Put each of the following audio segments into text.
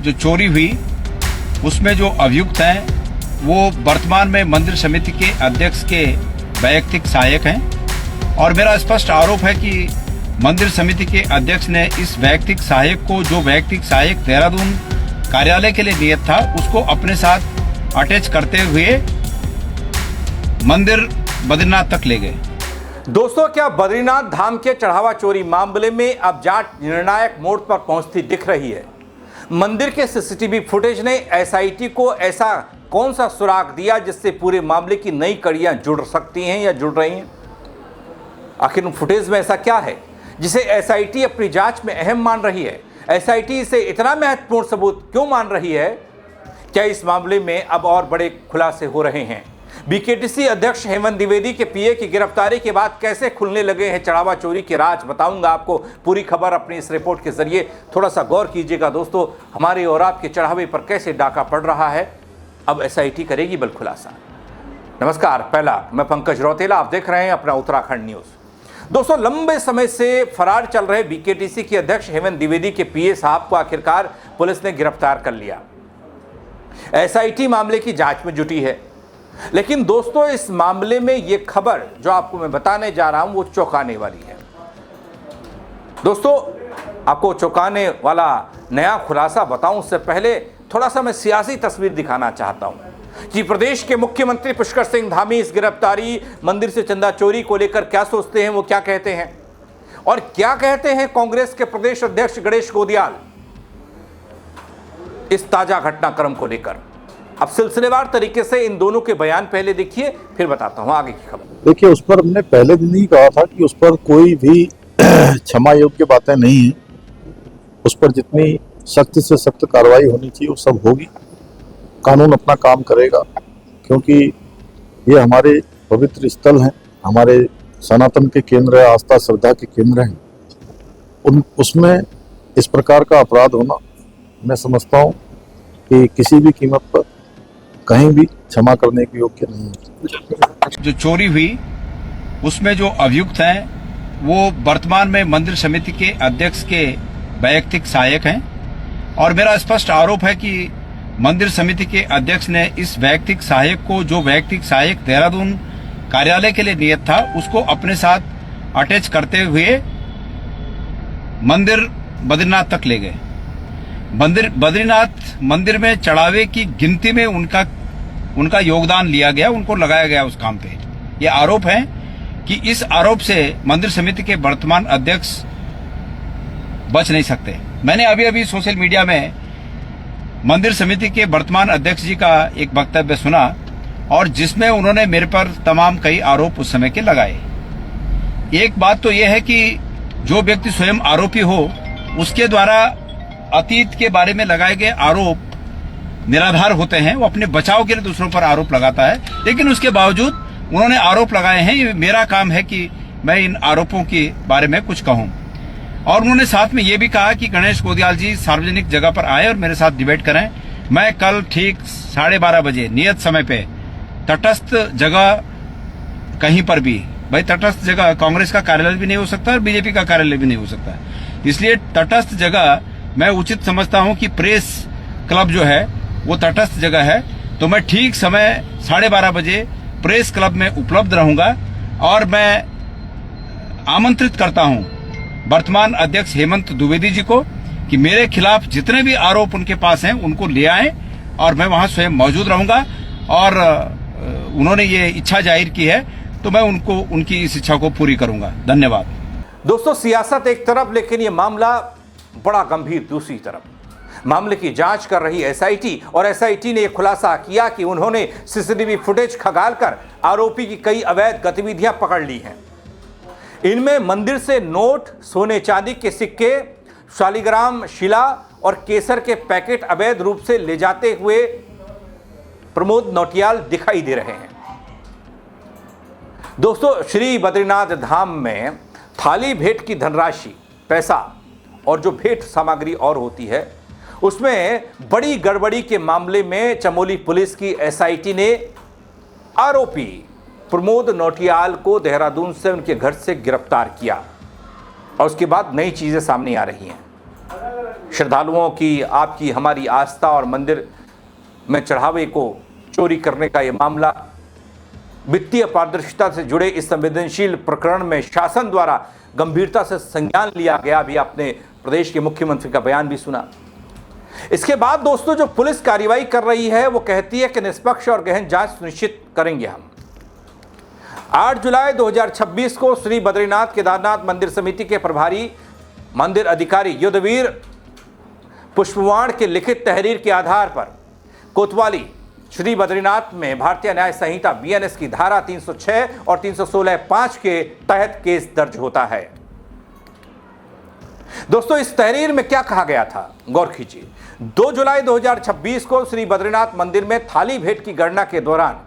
जो चोरी हुई उसमें जो अभियुक्त हैं वो वर्तमान में मंदिर समिति के अध्यक्ष के वैयक्तिक सहायक हैं और मेरा स्पष्ट आरोप है कि मंदिर समिति के अध्यक्ष ने इस वैयक्तिक सहायक को, जो वैयक्तिक सहायक देहरादून कार्यालय के लिए नियत था, उसको अपने साथ अटैच करते हुए मंदिर बद्रीनाथ तक ले गए। दोस्तों, क्या बद्रीनाथ धाम के चढ़ावा चोरी मामले में अब जांच निर्णायक मोड़ पर पहुंचती दिख रही है? मंदिर के सीसीटीवी फुटेज ने एसआईटी को ऐसा कौन सा सुराग दिया जिससे पूरे मामले की नई कड़ियां जुड़ सकती हैं या जुड़ रही हैं? आखिर उन फुटेज में ऐसा क्या है जिसे एसआईटी अपनी जांच में अहम मान रही है? एसआईटी इसे इतना महत्वपूर्ण सबूत क्यों मान रही है? क्या इस मामले में अब और बड़े खुलासे हो रहे हैं? बीकेटीसी अध्यक्ष हेमंत द्विवेदी के पीए की गिरफ्तारी के बाद कैसे खुलने लगे हैं चढ़ावा चोरी के राज, बताऊंगा आपको पूरी खबर अपनी इस रिपोर्ट के जरिए। थोड़ा सा गौर कीजिएगा दोस्तों, हमारे और आपके चढ़ावे पर कैसे डाका पड़ रहा है। अब एसआईटी करेगी बल खुलासा। नमस्कार, पहला मैं पंकज रौतेला, आप देख रहे हैं अपना उत्तराखंड न्यूज। दोस्तों, लंबे समय से फरार चल रहे बीकेटीसी के अध्यक्ष हेमंत द्विवेदी के पीए साहब को आखिरकार पुलिस ने गिरफ्तार कर लिया। एसआईटी मामले की जांच में जुटी है, लेकिन दोस्तों इस मामले में यह खबर जो आपको मैं बताने जा रहा हूं वो चौंकाने वाली है। दोस्तों, आपको चौंकाने वाला नया खुलासा बताऊं उससे पहले थोड़ा सा मैं सियासी तस्वीर दिखाना चाहता हूं कि प्रदेश के मुख्यमंत्री पुष्कर सिंह धामी इस गिरफ्तारी, मंदिर से चंदा चोरी को लेकर क्या सोचते हैं, वो क्या कहते हैं और क्या कहते हैं कांग्रेस के प्रदेश अध्यक्ष गणेश गोदियाल इस ताजा घटनाक्रम को लेकर। अब सिलसिलेवार तरीके से इन दोनों के बयान पहले देखिए, फिर बताता हूं आगे की खबर। देखिए, उस पर हमने पहले दिन ही कहा था कि उस पर कोई भी क्षमा योग्य बातें नहीं है। उस पर जितनी सख्त से सख्त कार्रवाई होनी चाहिए वो सब होगी। कानून अपना काम करेगा, क्योंकि ये हमारे पवित्र स्थल हैं, हमारे सनातन के केंद्र है, आस्था श्रद्धा के केंद्र हैं। उसमें इस प्रकार का अपराध होना मैं समझता हूँ कि किसी भी कीमत पर कहीं भी क्षमा करने के योग्य नहीं है। जो चोरी हुई उसमें जो अभियुक्त हैं वो वर्तमान में मंदिर समिति के अध्यक्ष के वैयक्तिक सहायक हैं और मेरा स्पष्ट आरोप है कि मंदिर समिति के अध्यक्ष ने इस वैयक्तिक सहायक को, जो वैयक्तिक सहायक देहरादून कार्यालय के लिए नियत था, उसको अपने साथ अटैच करते हुए मंदिर बद्रीनाथ तक ले गए। बद्रीनाथ मंदिर में चढ़ावे की गिनती में उनका योगदान लिया गया, उनको लगाया गया उस काम पे। ये आरोप है कि इस आरोप से मंदिर समिति के वर्तमान अध्यक्ष बच नहीं सकते। मैंने अभी अभी सोशल मीडिया में मंदिर समिति के वर्तमान अध्यक्ष जी का एक वक्तव्य सुना और जिसमें उन्होंने मेरे पर तमाम कई आरोप उस समय के लगाए। एक बात तो यह है कि जो व्यक्ति स्वयं आरोपी हो उसके द्वारा अतीत के बारे में लगाए गए आरोप निराधार होते हैं। वो अपने बचाव के लिए दूसरों पर आरोप लगाता है, लेकिन उसके बावजूद उन्होंने आरोप लगाए हैं। ये मेरा काम है कि मैं इन आरोपों के बारे में कुछ कहूं। और उन्होंने साथ में ये भी कहा कि गणेश गोदियाल जी सार्वजनिक जगह पर आए और मेरे साथ डिबेट करें। मैं कल ठीक 12:30 बजे नियत समय पे तटस्थ जगह कहीं पर भी, भाई तटस्थ जगह कांग्रेस का कार्यालय भी नहीं हो सकता और बीजेपी का कार्यालय भी नहीं हो सकता, इसलिए तटस्थ जगह मैं उचित समझता हूं कि प्रेस क्लब जो है वो तटस्थ जगह है। तो मैं ठीक समय 12:30 बजे प्रेस क्लब में उपलब्ध रहूंगा और मैं आमंत्रित करता हूं वर्तमान अध्यक्ष हेमंत द्विवेदी जी को कि मेरे खिलाफ जितने भी आरोप उनके पास हैं उनको ले आए और मैं वहां स्वयं मौजूद रहूंगा। और उन्होंने ये इच्छा जाहिर की है तो मैं उनकी इस इच्छा को पूरी करूंगा। धन्यवाद। दोस्तों, सियासत एक तरफ, लेकिन ये मामला बड़ा गंभीर दूसरी तरफ। मामले की जांच कर रही एसआईटी और एसआईटी ने यह खुलासा किया कि उन्होंने सीसीटीवी फुटेज खंगालकर आरोपी की कई अवैध गतिविधियां पकड़ ली हैं। इनमें मंदिर से नोट, सोने चांदी के सिक्के, शालिग्राम शिला और केसर के पैकेट अवैध रूप से ले जाते हुए प्रमोद नौटियाल दिखाई दे रहे हैं। दोस्तों, श्री बद्रीनाथ धाम में थाली भेंट की धनराशि, पैसा और जो भेंट सामग्री और होती है, उसमें बड़ी गड़बड़ी के मामले में चमोली पुलिस की एसआईटी ने आरोपी प्रमोद नौटियाल को देहरादून से उनके घर से गिरफ्तार किया और उसके बाद नई चीजें सामने आ रही हैं। श्रद्धालुओं की, आपकी, हमारी आस्था और मंदिर में चढ़ावे को चोरी करने का ये मामला, वित्तीय पारदर्शिता से जुड़े इस संवेदनशील प्रकरण में शासन द्वारा गंभीरता से संज्ञान लिया गया। अभी आपने प्रदेश के मुख्यमंत्री का बयान भी सुना। इसके बाद दोस्तों जो पुलिस कार्रवाई कर रही है वो कहती है कि निष्पक्ष और गहन जांच सुनिश्चित करेंगे हम। 8 जुलाई 2026 को श्री बद्रीनाथ केदारनाथ मंदिर समिति के प्रभारी मंदिर अधिकारी युद्धवीर पुष्पवाण के लिखित तहरीर के आधार पर कोतवाली श्री बद्रीनाथ में भारतीय न्याय संहिता बीएनएस की धारा 306 और 316(5) के तहत केस दर्ज होता है। दोस्तों इस तहरीर में क्या कहा गया था, गौर कीजिए। 2 जुलाई 2026 को श्री बद्रीनाथ मंदिर में थाली भेंट की गणना के दौरान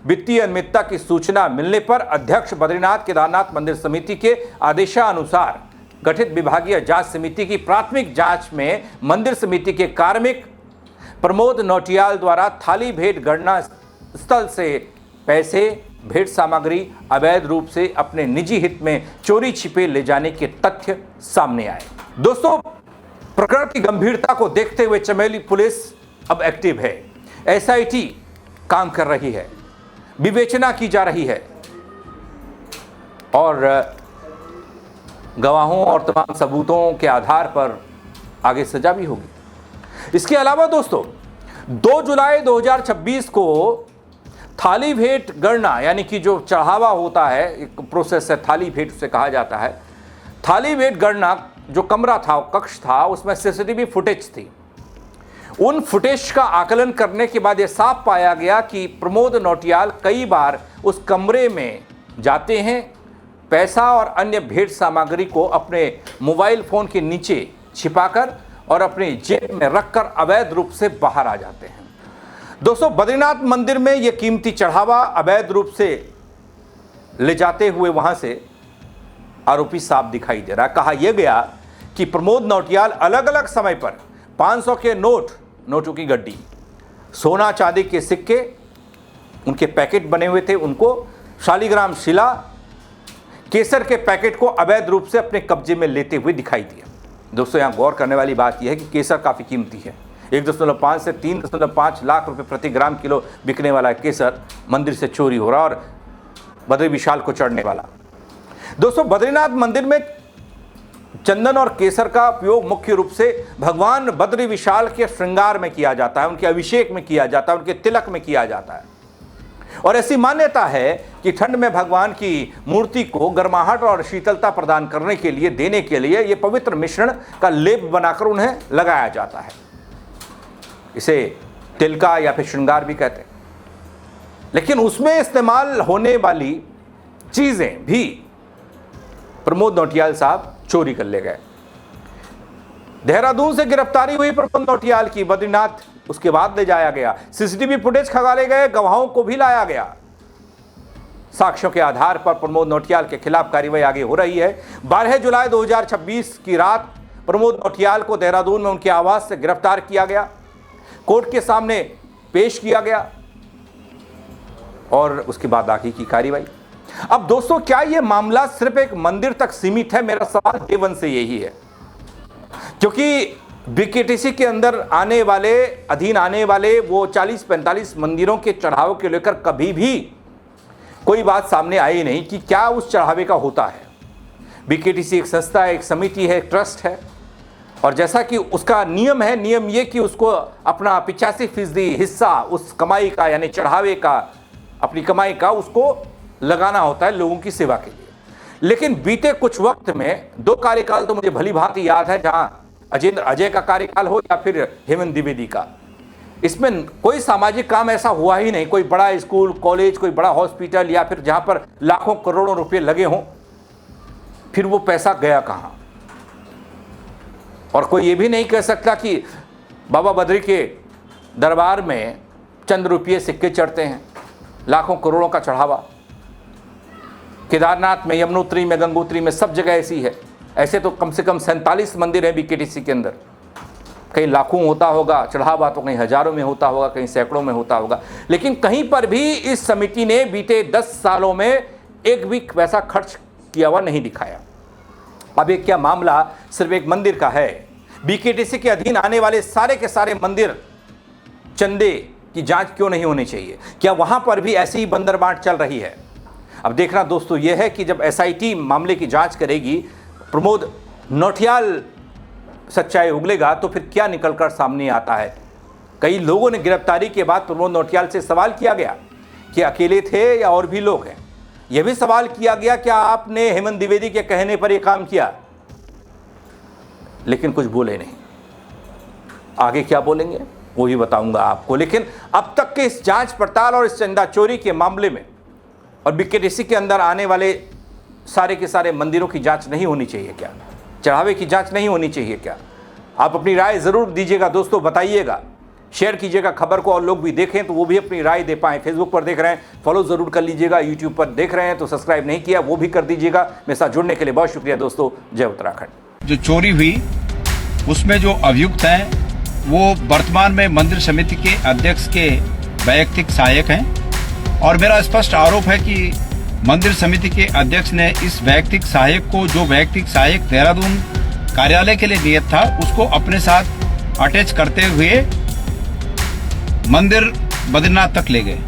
वित्तीय अनियमितता की सूचना मिलने पर अध्यक्ष बद्रीनाथ केदारनाथ मंदिर समिति के आदेशानुसार गठित विभागीय जांच समिति की प्राथमिक जांच में मंदिर समिति के कार्मिक प्रमोद नौटियाल द्वारा थाली भेंट गणना स्थल से पैसे, भेंट सामग्री अवैध रूप से अपने निजी हित में चोरी छिपे ले जाने के तथ्य सामने आए। दोस्तों प्रकरण की गंभीरता को देखते हुए चमेली पुलिस अब एक्टिव है। एसआईटी काम कर रही है, विवेचना की जा रही है और गवाहों और तमाम सबूतों के आधार पर आगे सजा भी होगी। इसके अलावा दोस्तों 2 जुलाई 2026 को थाली भेंट गणना यानी कि जो चढ़ावा होता है, एक प्रोसेस है, थाली भेंट उसे कहा जाता है। थाली भेंट गणना जो कमरा था, कक्ष था, उसमें सीसीटीवी फुटेज थी। उन फुटेज का आकलन करने के बाद यह साफ पाया गया कि प्रमोद नौटियाल कई बार उस कमरे में जाते हैं, पैसा और अन्य भेंट सामग्री को अपने मोबाइल फोन के नीचे छिपाकर और अपने जेब में रखकर अवैध रूप से बाहर आ जाते हैं। दोस्तों बद्रीनाथ मंदिर में यह कीमती चढ़ावा अवैध रूप से ले जाते हुए वहां से आरोपी साफ दिखाई दे रहा है। कहा यह गया कि प्रमोद नौटियाल अलग अलग समय पर 500 के नोटों की गड्डी, सोना चांदी के सिक्के, उनके पैकेट बने हुए थे, उनको शालिग्राम शिला, केसर के पैकेट को अवैध रूप से अपने कब्जे में लेते हुए दिखाई दिया। दोस्तों यहाँ गौर करने वाली बात यह है कि केसर काफ़ी कीमती है। 1.5 से 3.5 लाख रुपए प्रति ग्राम किलो बिकने वाला केसर मंदिर से चोरी हो रहा और बद्री विशाल को चढ़ने वाला। दोस्तों बद्रीनाथ मंदिर में चंदन और केसर का उपयोग मुख्य रूप से भगवान बद्री विशाल के श्रृंगार में किया जाता है, उनके अभिषेक में किया जाता है, उनके तिलक में किया जाता है। और ऐसी मान्यता है कि ठंड में भगवान की मूर्ति को गर्माहट और शीतलता प्रदान करने के लिए, देने के लिए ये पवित्र मिश्रण का लेप बनाकर उन्हें लगाया जाता है। इसे तिलका या फिर श्रृंगार भी कहते हैं। लेकिन उसमें इस्तेमाल होने वाली चीजें भी प्रमोद नौटियाल साहब चोरी कर ले गए। देहरादून से गिरफ्तारी हुई प्रमोद नौटियाल की, बद्रीनाथ उसके बाद ले जाया गया, सीसीटीवी फुटेज खंगाले गए, गवाहों को भी लाया गया। साक्ष्यों के आधार पर प्रमोद नौटियाल के खिलाफ कार्रवाई आगे हो रही है। 12 जुलाई 2026 की रात प्रमोद नौटियाल को देहरादून में उनके आवास से गिरफ्तार किया गया, कोर्ट के सामने पेश किया गया और उसके बाद आगे की कार्रवाई। अब दोस्तों क्या यह मामला सिर्फ एक मंदिर तक सीमित है? मेरा सवाल डे वन से यही है, क्योंकि बीकेटीसी के अंदर आने वाले, अधीन आने वाले वो 40-45 मंदिरों के चढ़ावे को लेकर कभी भी कोई बात सामने आई नहीं कि क्या उस चढ़ावे का होता है। बीकेटीसी एक संस्था है, एक समिति है, एक ट्रस्ट है और जैसा कि उसका नियम है, नियम ये कि उसको अपना 85% हिस्सा उस कमाई का, यानी चढ़ावे का, अपनी कमाई का उसको लगाना होता है लोगों की सेवा के लिए। लेकिन बीते कुछ वक्त में 2 कार्यकाल तो मुझे भली भांति याद है, जहां अजय का कार्यकाल हो या फिर हेमंत द्विवेदी का, इसमें कोई सामाजिक काम ऐसा हुआ ही नहीं, कोई बड़ा स्कूल, कॉलेज, कोई बड़ा हॉस्पिटल या फिर जहां पर लाखों करोड़ों रुपए लगे हों, फिर वो पैसा गया कहां। और कोई ये भी नहीं कह सकता कि बाबा बद्री के दरबार में चंद रुपये सिक्के चढ़ते हैं, लाखों करोड़ों का चढ़ावा। केदारनाथ में, यमुनोत्री में, गंगोत्री में, सब जगह ऐसी है। ऐसे तो कम से कम 47 मंदिर हैं बीकेटीसी के अंदर। कहीं लाखों होता होगा चढ़ावा, तो कहीं हजारों में होता होगा, कहीं सैकड़ों में होता होगा। लेकिन कहीं पर भी इस समिति ने बीते 10 सालों में एक भी पैसा खर्च किया हुआ नहीं दिखाया। अब एक क्या मामला सिर्फ एक मंदिर का है, बीकेटीसी के अधीन आने वाले सारे के सारे मंदिर चंदे की जांच क्यों नहीं होनी चाहिए? क्या वहां पर भी ऐसी ही बंदरबांट चल रही है? अब देखना दोस्तों यह है कि जब एसआईटी मामले की जांच करेगी, प्रमोद नौटियाल सच्चाई उगलेगा तो फिर क्या निकलकर सामने आता है। कई लोगों ने गिरफ्तारी के बाद प्रमोद नौटियाल से सवाल किया गया कि अकेले थे या और भी लोग हैं। यह भी सवाल किया गया क्या आपने हेमंत द्विवेदी के कहने पर यह काम किया, लेकिन कुछ बोले नहीं। आगे क्या बोलेंगे वो भी बताऊंगा आपको। लेकिन अब तक के इस जांच पड़ताल और इस चंदा चोरी के मामले में और बीकेटीसी के अंदर आने वाले सारे के सारे मंदिरों की जांच नहीं होनी चाहिए क्या? चढ़ावे की जांच नहीं होनी चाहिए क्या? आप अपनी राय जरूर दीजिएगा दोस्तों, बताइएगा, शेयर कीजिएगा खबर को और लोग भी देखें तो वो भी अपनी राय दे पाएं। फेसबुक पर देख रहे हैं फॉलो जरूर कर लीजिएगा, यूट्यूब पर देख रहे हैं तो सब्सक्राइब नहीं किया वो भी कर दीजिएगा। मेरे साथ जुड़ने के लिए बहुत शुक्रिया दोस्तों। जय उत्तराखंड। जो चोरी हुई उसमें जो अभियुक्त हैं वो वर्तमान में मंदिर समिति के अध्यक्ष के वैयक्तिक सहायक हैं और मेरा स्पष्ट आरोप है कि मंदिर समिति के अध्यक्ष ने इस वैयक्तिक सहायक को, जो वैयक्तिक सहायक देहरादून कार्यालय के लिए नियत था, उसको अपने साथ अटैच करते हुए मंदिर बद्रीनाथ तक ले गए।